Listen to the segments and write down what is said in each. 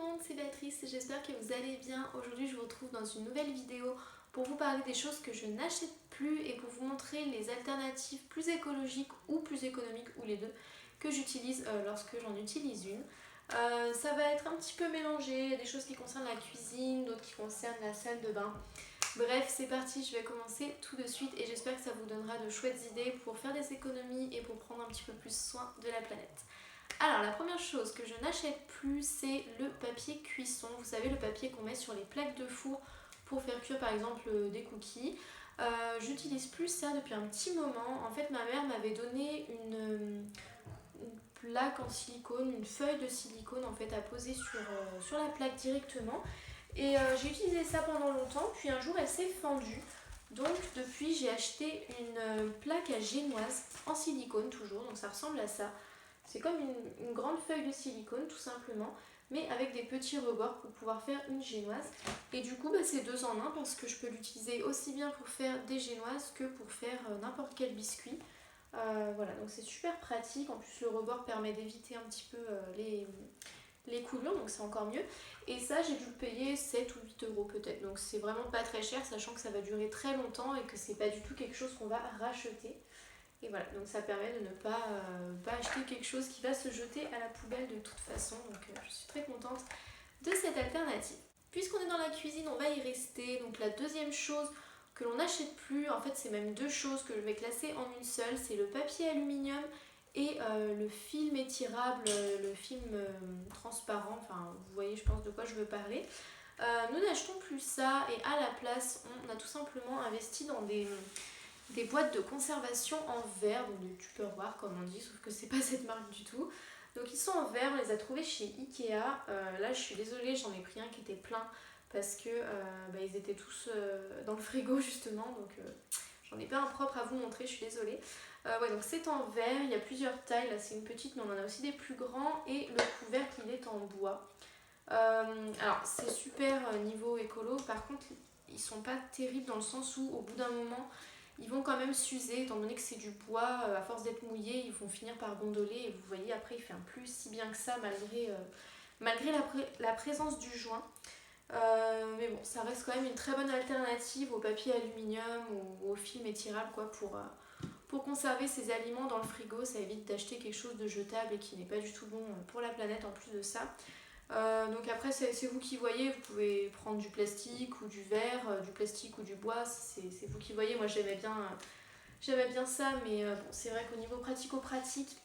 monde, c'est Béatrice, j'espère que vous allez bien. Aujourd'hui je vous retrouve dans une nouvelle vidéo pour vous parler des choses que je n'achète plus et pour vous montrer les alternatives plus écologiques ou plus économiques ou les deux que j'utilise lorsque j'en utilise une. Ça va être un petit peu mélangé, il y a des choses qui concernent la cuisine, d'autres qui concernent la salle de bain. Bref, c'est parti, je vais commencer tout de suite et j'espère que ça vous donnera de chouettes idées pour faire des économies et pour prendre un petit peu plus soin de la planète. Alors la première chose que je n'achète plus, c'est le papier cuisson. Vous savez, le papier qu'on met sur les plaques de four pour faire cuire par exemple des cookies. J'utilise plus ça depuis un petit moment. En fait, ma mère m'avait donné une plaque en silicone, une feuille de silicone en fait à poser sur la plaque directement. Et j'ai utilisé ça pendant longtemps, puis un jour elle s'est fendue. Donc depuis j'ai acheté une plaque à génoise en silicone toujours, donc ça ressemble à ça. C'est comme une grande feuille de silicone tout simplement, mais avec des petits rebords pour pouvoir faire une génoise. Et du coup c'est deux en un parce que je peux l'utiliser aussi bien pour faire des génoises que pour faire n'importe quel biscuit. Voilà, donc c'est super pratique. En plus le rebord permet d'éviter un petit peu les coulures, donc c'est encore mieux. Et ça j'ai dû le payer 7 ou 8 euros peut-être, donc c'est vraiment pas très cher, sachant que ça va durer très longtemps et que c'est pas du tout quelque chose qu'on va racheter. Et voilà, donc ça permet de ne pas acheter quelque chose qui va se jeter à la poubelle de toute façon, donc je suis très contente de cette alternative. Puisqu'on est dans la cuisine, on va y rester. Donc la deuxième chose que l'on n'achète plus, en fait c'est même deux choses que je vais classer en une seule, c'est le papier aluminium et le film étirable, le film transparent, enfin vous voyez je pense de quoi je veux parler. Nous n'achetons plus ça et à la place on a tout simplement investi dans des boîtes de conservation en verre, donc des Tupperware comme on dit, sauf que c'est pas cette marque du tout. Donc ils sont en verre, on les a trouvés chez Ikea. Là je suis désolée, j'en ai pris un qui était plein parce que ils étaient tous dans le frigo justement, donc j'en ai pas un propre à vous montrer, je suis désolée. Ouais, donc c'est en verre, il y a plusieurs tailles, là c'est une petite mais on en a aussi des plus grands et le couvercle il est en bois. Alors c'est super niveau écolo, par contre ils sont pas terribles dans le sens où au bout d'un moment ils vont quand même s'user étant donné que c'est du bois, à force d'être mouillés ils vont finir par gondoler et vous voyez après il fait un plus si bien que ça malgré la présence du joint. Mais bon ça reste quand même une très bonne alternative au papier aluminium ou au film étirable quoi, pour conserver ses aliments dans le frigo. Ça évite d'acheter quelque chose de jetable et qui n'est pas du tout bon pour la planète en plus de ça. Donc après c'est vous qui voyez, vous pouvez prendre du plastique ou du verre, du plastique ou du bois, c'est vous qui voyez. Moi j'aimais bien ça, mais bon, c'est vrai qu'au niveau pratico-pratique,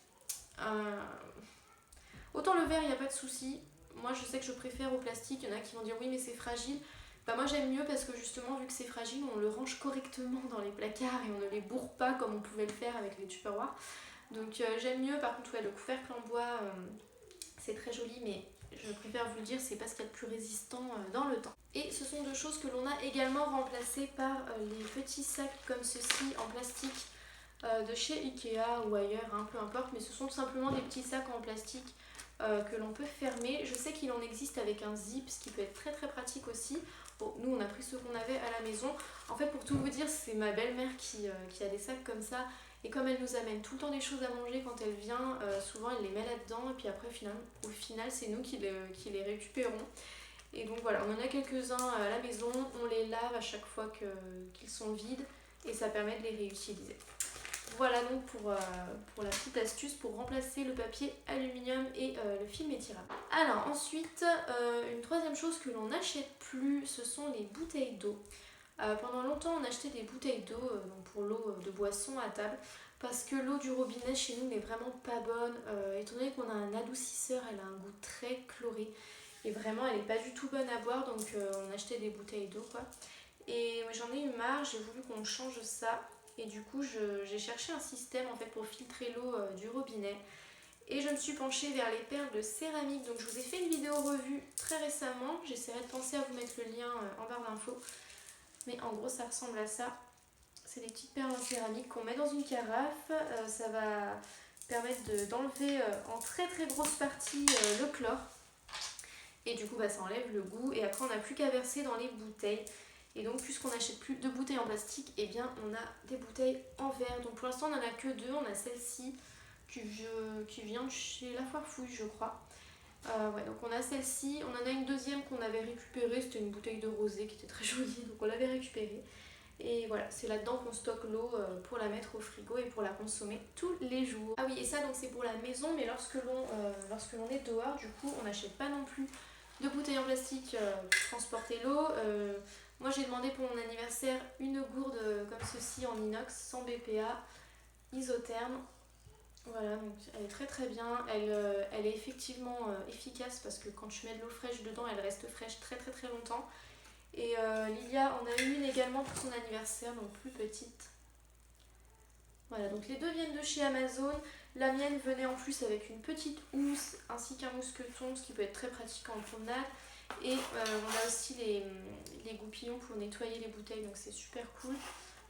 autant le verre il n'y a pas de souci. Moi je sais que je préfère au plastique, il y en a qui vont dire oui mais c'est fragile. Bah moi j'aime mieux parce que justement vu que c'est fragile on le range correctement dans les placards et on ne les bourre pas comme on pouvait le faire avec les Tupperware. Donc j'aime mieux. Par contre ouais, le couvercle en bois c'est très joli mais je préfère vous le dire, c'est pas ce qu'il y a de plus résistant dans le temps. Et ce sont deux choses que l'on a également remplacées par les petits sacs comme ceci en plastique de chez Ikea ou ailleurs, hein, peu importe, mais ce sont tout simplement des petits sacs en plastique que l'on peut fermer. Je sais qu'il en existe avec un zip, ce qui peut être très très pratique aussi. Bon, nous on a pris ceux qu'on avait à la maison. En fait pour tout vous dire, c'est ma belle-mère qui a des sacs comme ça. Et comme elle nous amène tout le temps des choses à manger quand elle vient, souvent elle les met là-dedans et puis après au final c'est nous qui les récupérons. Et donc voilà, on en a quelques-uns à la maison, on les lave à chaque fois qu'ils sont vides et ça permet de les réutiliser. Voilà donc pour la petite astuce pour remplacer le papier aluminium et le film étirable. Alors ensuite, une troisième chose que l'on n'achète plus, ce sont les bouteilles d'eau. Pendant longtemps on achetait des bouteilles d'eau pour l'eau de boisson à table parce que l'eau du robinet chez nous n'est vraiment pas bonne. Étant donné qu'on a un adoucisseur, elle a un goût très chloré et vraiment elle n'est pas du tout bonne à boire, donc on achetait des bouteilles d'eau quoi. Et j'en ai eu marre, j'ai voulu qu'on change ça et du coup j'ai cherché un système en fait pour filtrer l'eau du robinet. Et je me suis penchée vers les perles de céramique. Donc je vous ai fait une vidéo revue très récemment. J'essaierai de penser à vous mettre le lien en barre d'infos. Mais en gros ça ressemble à ça. C'est des petites perles en céramique qu'on met dans une carafe. Ça va permettre d'enlever en très très grosse partie le chlore. Et du coup ça enlève le goût. Et après on n'a plus qu'à verser dans les bouteilles. Et donc puisqu'on n'achète plus de bouteilles en plastique, et bien on a des bouteilles en verre. Donc pour l'instant on n'en a que deux. On a celle-ci qui vient de chez La Foire Fouille je crois. Ouais, donc on a celle-ci, on en a une deuxième qu'on avait récupérée, c'était une bouteille de rosé qui était très jolie, donc on l'avait récupérée. Et voilà, c'est là-dedans qu'on stocke l'eau pour la mettre au frigo et pour la consommer tous les jours. Ah oui, et ça donc c'est pour la maison, mais lorsque l'on est dehors, du coup, on n'achète pas non plus de bouteilles en plastique pour transporter l'eau. Moi j'ai demandé pour mon anniversaire une gourde comme ceci en inox, sans BPA, isotherme. Voilà, donc elle est très très bien. Elle est effectivement efficace parce que quand tu mets de l'eau fraîche dedans, elle reste fraîche très très très longtemps. Et Lilia en a eu une également pour son anniversaire, donc plus petite. Voilà, donc les deux viennent de chez Amazon. La mienne venait en plus avec une petite housse ainsi qu'un mousqueton, ce qui peut être très pratique en promenade. Et on a aussi les goupillons pour nettoyer les bouteilles, donc c'est super cool.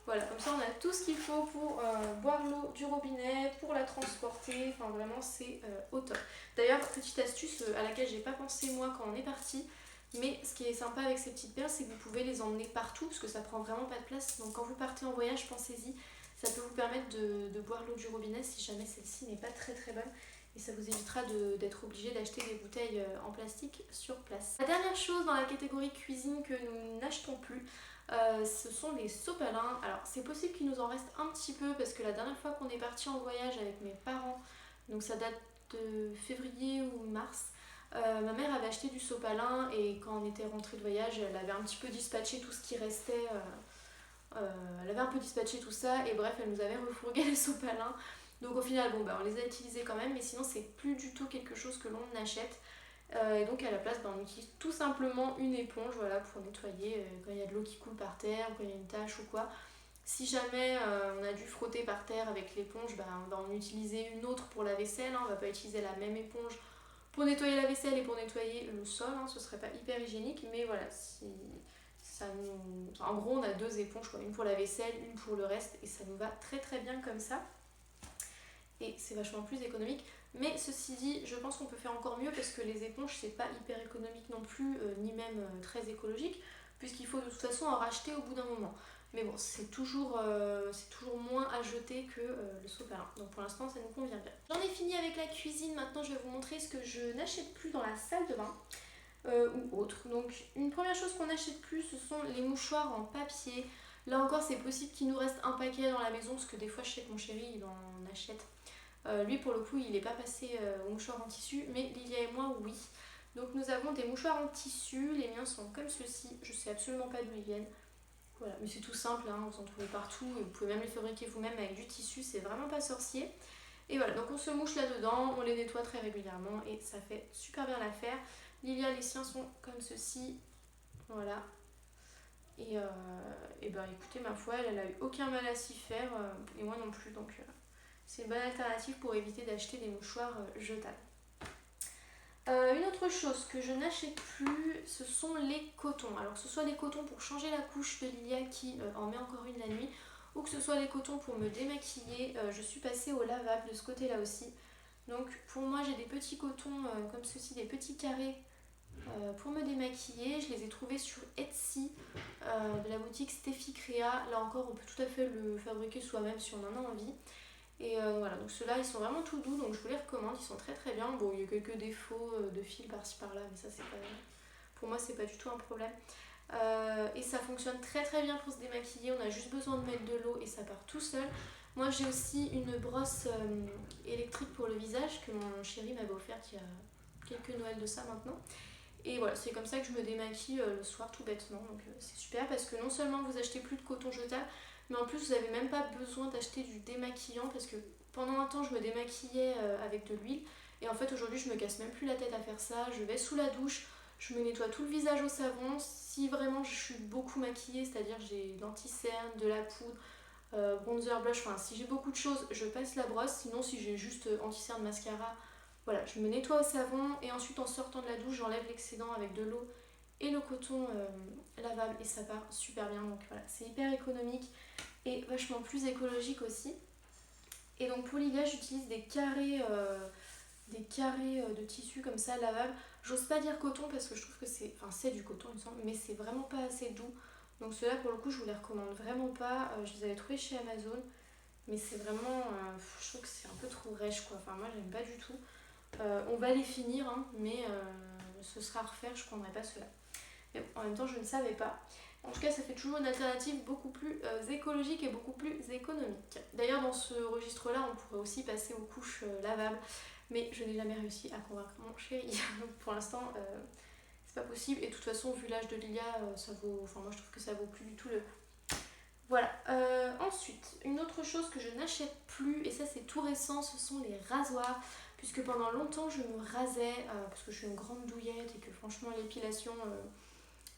Voilà, comme ça on a tout ce qu'il faut pour boire l'eau du robinet, pour la transporter, enfin vraiment c'est au top. D'ailleurs, petite astuce à laquelle j'ai pas pensé moi quand on est parti, mais ce qui est sympa avec ces petites perles, c'est que vous pouvez les emmener partout parce que ça prend vraiment pas de place. Donc quand vous partez en voyage, pensez-y, ça peut vous permettre de boire l'eau du robinet si jamais celle-ci n'est pas très très bonne. Et ça vous évitera d'être obligé d'acheter des bouteilles en plastique sur place. La dernière chose dans la catégorie cuisine que nous n'achetons plus, ce sont les sopalins. Alors c'est possible qu'il nous en reste un petit peu parce que la dernière fois qu'on est parti en voyage avec mes parents, donc ça date de février ou mars, ma mère avait acheté du sopalin et quand on était rentré de voyage, elle avait un petit peu dispatché tout ce qui restait. Elle avait un peu dispatché tout ça et bref, elle nous avait refourgué les sopalins. Donc au final, bon, bah, on les a utilisés quand même, mais sinon c'est plus du tout quelque chose que l'on achète. Et donc à la place, bah, on utilise tout simplement une éponge, voilà, pour nettoyer quand il y a de l'eau qui coule par terre, ou quand il y a une tache ou quoi. Si jamais on a dû frotter par terre avec l'éponge, bah, on va en utiliser une autre pour la vaisselle, hein. On va pas utiliser la même éponge pour nettoyer la vaisselle et pour nettoyer le sol, hein. Ce serait pas hyper hygiénique, mais voilà, si ça nous... Enfin, en gros, on a deux éponges, quoi. Une pour la vaisselle, une pour le reste, et ça nous va très très bien comme ça. Et c'est vachement plus économique. Mais ceci dit, je pense qu'on peut faire encore mieux parce que les éponges, c'est pas hyper économique non plus, ni même très écologique, puisqu'il faut de toute façon en racheter au bout d'un moment. Mais bon, c'est toujours moins à jeter que le sopalin. Donc pour l'instant, ça nous convient bien. J'en ai fini avec la cuisine. Maintenant, je vais vous montrer ce que je n'achète plus dans la salle de bain. Ou autre. Donc une première chose qu'on n'achète plus, ce sont les mouchoirs en papier. Là encore, c'est possible qu'il nous reste un paquet dans la maison parce que des fois, je sais que mon chéri, il en achète. Lui, pour le coup, il n'est pas passé aux mouchoirs en tissu, mais Lilia et moi, oui. Donc nous avons des mouchoirs en tissu. Les miens sont comme ceci. Je sais absolument pas d'où ils viennent. Voilà, mais c'est tout simple, hein, vous en trouvez partout. Et vous pouvez même les fabriquer vous-même avec du tissu. C'est vraiment pas sorcier. Et voilà, donc on se mouche là-dedans, on les nettoie très régulièrement et ça fait super bien l'affaire. Lilia, les siens sont comme ceci. Voilà. Et ben écoutez, ma foi, elle a eu aucun mal à s'y faire, et moi non plus. Donc c'est une bonne alternative pour éviter d'acheter des mouchoirs jetables. Une autre chose que je n'achète plus, ce sont les cotons. Alors que ce soit les cotons pour changer la couche de Lilia qui en met encore une la nuit, ou que ce soit les cotons pour me démaquiller, je suis passée au lavable de ce côté-là aussi. Donc pour moi j'ai des petits cotons comme ceci, des petits carrés pour me démaquiller. Je les ai trouvés sur Etsy de la boutique Steffi Crea. Là encore on peut tout à fait le fabriquer soi-même si on en a envie. Et voilà, donc ceux-là ils sont vraiment tout doux, donc je vous les recommande, ils sont très très bien. Bon, il y a quelques défauts de fil par-ci par-là, mais ça c'est pas... Pour moi c'est pas du tout un problème. Et ça fonctionne très très bien pour se démaquiller, on a juste besoin de mettre de l'eau et ça part tout seul. Moi j'ai aussi une brosse électrique pour le visage que mon chéri m'avait offerte il y a quelques Noëls de ça maintenant. Et voilà, c'est comme ça que je me démaquille le soir tout bêtement, donc c'est super parce que non seulement vous achetez plus de coton jetable, mais en plus vous n'avez même pas besoin d'acheter du démaquillant parce que pendant un temps je me démaquillais avec de l'huile et en fait aujourd'hui je me casse même plus la tête à faire ça, je vais sous la douche, je me nettoie tout le visage au savon, si vraiment je suis beaucoup maquillée, c'est-à-dire j'ai l'anti-cerne, de la poudre, bronzer, blush, enfin si j'ai beaucoup de choses je passe la brosse, sinon si j'ai juste anti-cerne, mascara, voilà, je me nettoie au savon et ensuite en sortant de la douche j'enlève l'excédent avec de l'eau et le coton lavable et ça part super bien. Donc voilà, c'est hyper économique et vachement plus écologique aussi. Et donc pour Lilia j'utilise des carrés de tissu comme ça lavables. J'ose pas dire coton parce que je trouve que c'est du coton il me semble, mais c'est vraiment pas assez doux. Donc ceux-là pour le coup je vous les recommande vraiment pas. Je les avais trouvés chez Amazon, mais c'est vraiment, je trouve que c'est un peu trop rêche quoi. Enfin moi j'aime pas du tout. On va les finir, hein, mais ce sera à refaire, je prendrai pas ceux-là. Mais bon, en même temps, je ne savais pas. En tout cas, ça fait toujours une alternative beaucoup plus écologique et beaucoup plus économique. D'ailleurs, dans ce registre-là, on pourrait aussi passer aux couches lavables, mais je n'ai jamais réussi à convaincre mon chéri. Donc pour l'instant, c'est pas possible. Et de toute façon, vu l'âge de Lilia, ça vaut. Enfin, moi, je trouve que ça vaut plus du tout le coup. Voilà. Ensuite, une autre chose que je n'achète plus, et ça c'est tout récent, ce sont les rasoirs. Puisque pendant longtemps je me rasais, parce que je suis une grande douillette et que franchement l'épilation,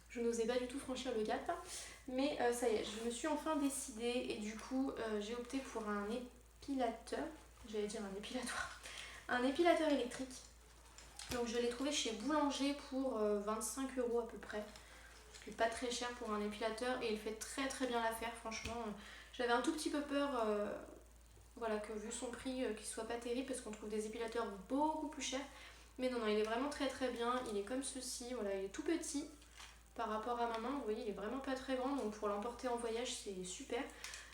je n'osais pas du tout franchir le cap. Mais ça y est, je me suis enfin décidée et du coup j'ai opté pour un épilateur, j'allais dire un épilatoire, un épilateur électrique. Donc je l'ai trouvé chez Boulanger pour 25 € à peu près. Ce qui est pas très cher pour un épilateur et il fait très très bien l'affaire, franchement. J'avais un tout petit peu peur, voilà, que vu son prix, qu'il soit pas terrible parce qu'on trouve des épilateurs beaucoup plus chers. Mais non, non, il est vraiment très très bien. Il est comme ceci, voilà, il est tout petit par rapport à ma main. Vous voyez, il est vraiment pas très grand, donc pour l'emporter en voyage, c'est super.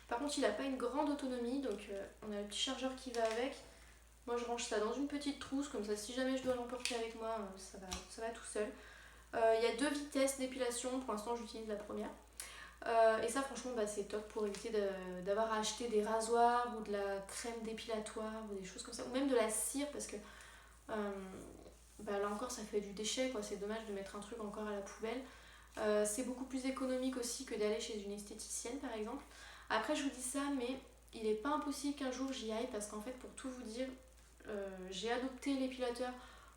Par contre, il n'a pas une grande autonomie, donc on a le petit chargeur qui va avec. Moi, je range ça dans une petite trousse, comme ça, si jamais je dois l'emporter avec moi, ça va tout seul. Il y a 2 vitesses d'épilation, pour l'instant, j'utilise la première. Et ça franchement c'est top pour éviter d'avoir à acheter des rasoirs ou de la crème dépilatoire ou des choses comme ça, ou même de la cire parce que là encore ça fait du déchet quoi, c'est dommage de mettre un truc encore à la poubelle. C'est beaucoup plus économique aussi que d'aller chez une esthéticienne par exemple. Après je vous dis ça mais il n'est pas impossible qu'un jour j'y aille parce qu'en fait pour tout vous dire j'ai adopté l'épilateur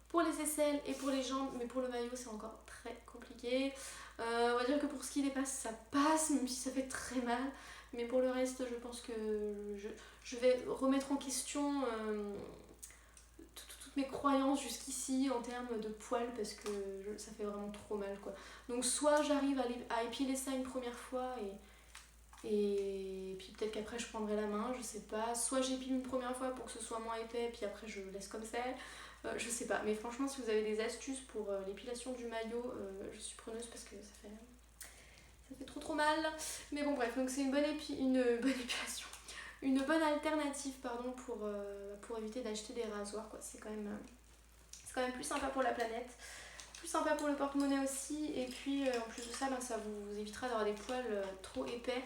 pour les aisselles et pour les jambes, mais pour le maillot c'est encore très compliqué. On va dire que pour ce qui dépasse ça passe, même si ça fait très mal. Mais pour le reste je pense que je vais remettre en question toutes mes croyances jusqu'ici en termes de poils parce que ça fait vraiment trop mal quoi. Donc soit j'arrive à épiler ça une première fois et puis peut-être qu'après je prendrai la main, je sais pas. Soit j'épile une première fois pour que ce soit moins épais, puis après je laisse comme ça. Je sais pas. Mais franchement, si vous avez des astuces pour l'épilation du maillot, je suis preneuse parce que ça fait trop trop mal. Mais bon, bref, donc c'est une bonne bonne épilation. Une bonne alternative pardon, pour éviter d'acheter des rasoirs. Quoi. C'est quand même plus sympa pour la planète. Plus sympa pour le porte-monnaie aussi. Et puis en plus de ça, ça vous évitera d'avoir des poils trop épais.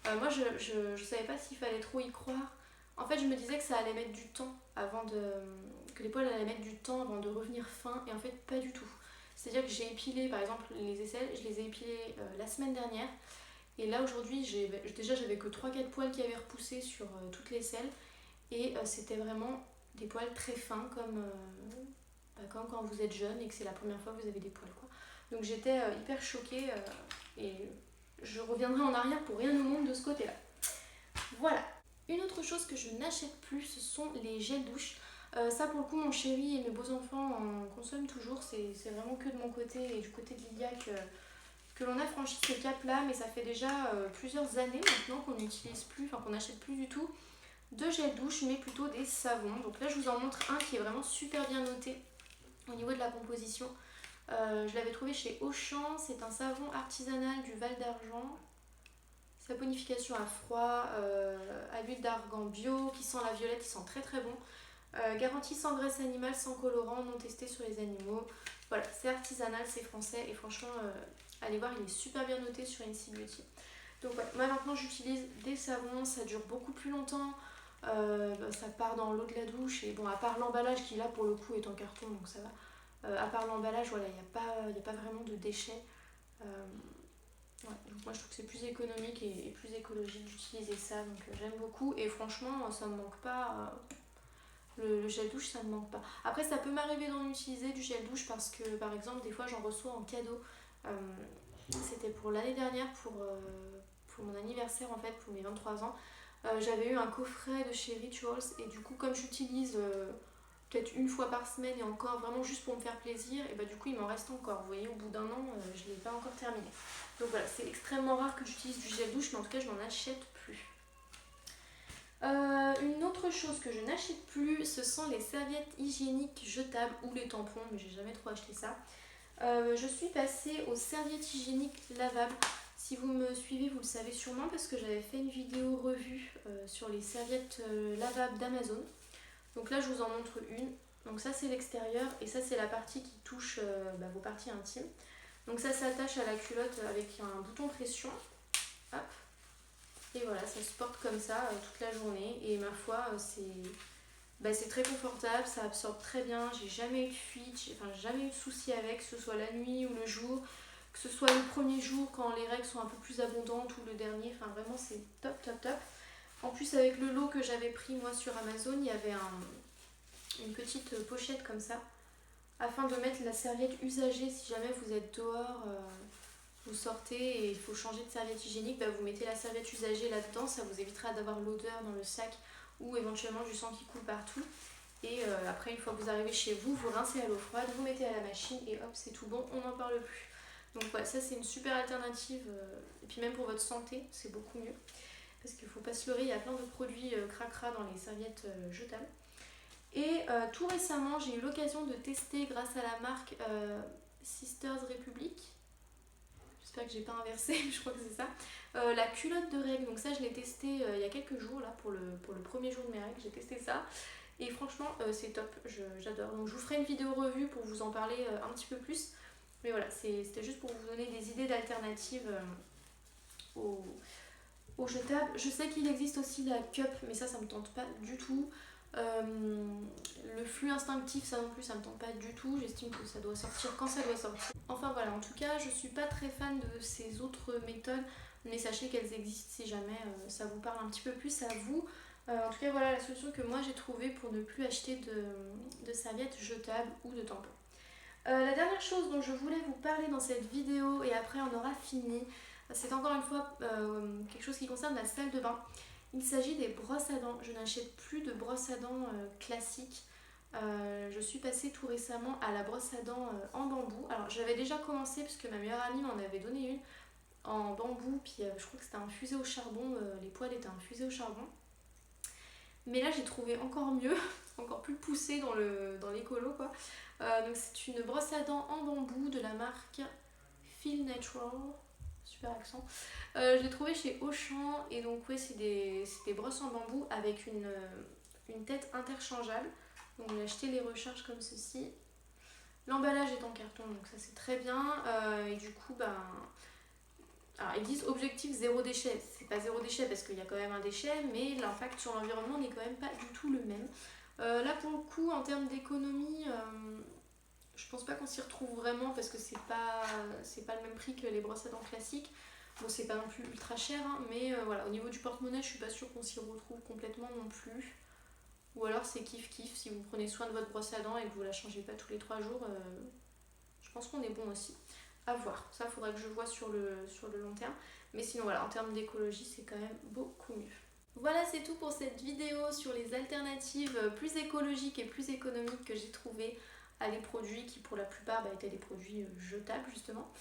Moi, je savais pas s'il fallait trop y croire. En fait, je me disais que ça allait mettre du temps que les poils allaient mettre du temps avant de revenir fins, et en fait, pas du tout. C'est-à-dire que j'ai épilé, par exemple, les aisselles, je les ai épilées la semaine dernière, et là aujourd'hui, j'avais que 3-4 poils qui avaient repoussé sur toutes les aisselles, et c'était vraiment des poils très fins, comme quand vous êtes jeune et que c'est la première fois que vous avez des poils, quoi. Donc j'étais hyper choquée, et je reviendrai en arrière pour rien au monde de ce côté-là. Voilà. Une autre chose que je n'achète plus, ce sont les gels douche. Ça pour le coup mon chéri et mes beaux-enfants en consomment toujours, c'est vraiment que de mon côté et du côté de Lilia que l'on a franchi ce cap là, mais ça fait déjà plusieurs années maintenant qu'on n'utilise plus, enfin qu'on n'achète plus du tout de gel douche mais plutôt des savons. Donc là je vous en montre un qui est vraiment super bien noté au niveau de la composition. Je l'avais trouvé chez Auchan, c'est un savon artisanal du Val d'Argent. Saponification à froid, à l'huile d'argan bio, qui sent la violette, qui sent très très bon. Garantie sans graisse animale, sans colorant, non testé sur les animaux. Voilà, c'est artisanal, c'est français et franchement, allez voir, il est super bien noté sur NC Beauty. Donc ouais, moi maintenant j'utilise des savons, ça dure beaucoup plus longtemps, ça part dans l'eau de la douche et bon, à part l'emballage qui là pour le coup est en carton donc ça va. À part l'emballage, voilà, il n'y a pas vraiment de déchets. Ouais, donc moi je trouve que c'est plus économique et plus écologique d'utiliser ça, donc j'aime beaucoup et franchement ça me manque pas, le gel douche ça me manque pas. Après ça peut m'arriver d'en utiliser du gel douche parce que par exemple des fois j'en reçois en cadeau. C'était pour l'année dernière pour mon anniversaire en fait, pour mes 23 ans. J'avais eu un coffret de chez Rituals et du coup comme j'utilise peut-être une fois par semaine et encore vraiment juste pour me faire plaisir, et du coup il m'en reste encore. Vous voyez, au bout d'un an je ne l'ai pas encore terminé. Donc voilà, c'est extrêmement rare que j'utilise du gel douche, mais en tout cas je n'en achète plus. Une autre chose que je n'achète plus, ce sont les serviettes hygiéniques jetables ou les tampons, mais j'ai jamais trop acheté ça. Je suis passée aux serviettes hygiéniques lavables. Si vous me suivez, vous le savez sûrement parce que j'avais fait une vidéo revue sur les serviettes lavables d'Amazon. Donc là je vous en montre une. Donc ça c'est l'extérieur et ça c'est la partie qui touche vos parties intimes. Donc ça s'attache à la culotte avec un bouton pression. Hop. Et voilà, ça se porte comme ça toute la journée. Et ma foi, c'est très confortable, ça absorbe très bien. J'ai jamais eu de fuite, j'ai jamais eu de soucis avec, que ce soit la nuit ou le jour. Que ce soit le premier jour quand les règles sont un peu plus abondantes ou le dernier. Enfin vraiment c'est top top top. En plus avec le lot que j'avais pris moi sur Amazon, il y avait une petite pochette comme ça. Afin de mettre la serviette usagée si jamais vous êtes dehors. Vous sortez et il faut changer de serviette hygiénique, vous mettez la serviette usagée là-dedans, ça vous évitera d'avoir l'odeur dans le sac ou éventuellement du sang qui coule partout. Et après, une fois que vous arrivez chez vous, vous rincez à l'eau froide, vous mettez à la machine et hop, c'est tout bon, on n'en parle plus. Donc voilà, ça c'est une super alternative. Et puis même pour votre santé, c'est beaucoup mieux. Parce qu'il ne faut pas se leurrer, il y a plein de produits cracra dans les serviettes jetables. Et tout récemment, j'ai eu l'occasion de tester grâce à la marque Sisters Republic. J'espère que j'ai pas inversé, je crois que c'est ça. La culotte de règles, donc ça je l'ai testé il y a quelques jours là pour le premier jour de mes règles, j'ai testé ça. Et franchement c'est top, j'adore. Donc je vous ferai une vidéo revue pour vous en parler un petit peu plus. Mais voilà, c'était juste pour vous donner des idées d'alternatives aux jetables. Je sais qu'il existe aussi la cup, mais ça me tente pas du tout. Le flux instinctif, ça non plus, ça me tente pas du tout. J'estime que ça doit sortir quand ça doit sortir. Enfin voilà, en tout cas, je suis pas très fan de ces autres méthodes, mais sachez qu'elles existent si jamais ça vous parle un petit peu plus à vous. En tout cas, voilà la solution que moi j'ai trouvée pour ne plus acheter de serviettes jetables ou de tampons. La dernière chose dont je voulais vous parler dans cette vidéo, et après on aura fini, c'est encore une fois quelque chose qui concerne la salle de bain. Il s'agit des brosses à dents. Je n'achète plus de brosses à dents classiques. Je suis passée tout récemment à la brosse à dents en bambou. Alors j'avais déjà commencé puisque ma meilleure amie m'en avait donné une en bambou, puis je crois que c'était infusé au charbon, les poils étaient infusés au charbon. Mais là j'ai trouvé encore mieux, encore plus poussé dans l'écolo quoi. Donc c'est une brosse à dents en bambou de la marque Feel Natural. Super accent. Je l'ai trouvé chez Auchan et donc ouais c'est des brosses en bambou avec une tête interchangeable. Donc j'ai acheté les recharges comme ceci. L'emballage est en carton donc ça c'est très bien. Et du coup alors ils disent objectif zéro déchet. C'est pas zéro déchet parce qu'il y a quand même un déchet, mais l'impact sur l'environnement n'est quand même pas du tout le même. Là pour le coup en termes d'économie, je pense pas qu'on s'y retrouve vraiment parce que c'est pas le même prix que les brosses à dents classiques. Bon c'est pas non plus ultra cher hein, mais voilà, au niveau du porte-monnaie je suis pas sûre qu'on s'y retrouve complètement non plus. Ou alors c'est kiff kiff, si vous prenez soin de votre brosse à dents et que vous la changez pas tous les 3 jours, je pense qu'on est bon aussi. À voir, ça faudra que je vois sur le long terme. Mais sinon voilà, en termes d'écologie c'est quand même beaucoup mieux. Voilà, c'est tout pour cette vidéo sur les alternatives plus écologiques et plus économiques que j'ai trouvées à des produits qui pour la plupart étaient des produits jetables justement.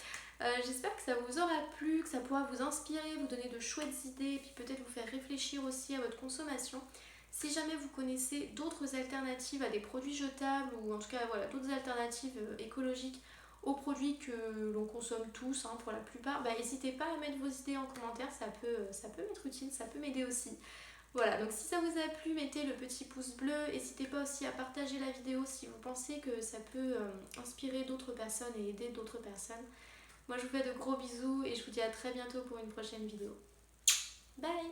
J'espère que ça vous aura plu, que ça pourra vous inspirer, vous donner de chouettes idées et puis peut-être vous faire réfléchir aussi à votre consommation. Si jamais vous connaissez d'autres alternatives à des produits jetables ou en tout cas voilà, d'autres alternatives écologiques aux produits que l'on consomme tous hein, pour la plupart, n'hésitez pas à mettre vos idées en commentaire, ça peut m'être utile, ça peut m'aider aussi. Voilà, donc si ça vous a plu, mettez le petit pouce bleu, n'hésitez pas aussi à partager la vidéo si vous pensez que ça peut inspirer d'autres personnes et aider d'autres personnes. Moi je vous fais de gros bisous et je vous dis à très bientôt pour une prochaine vidéo. Bye!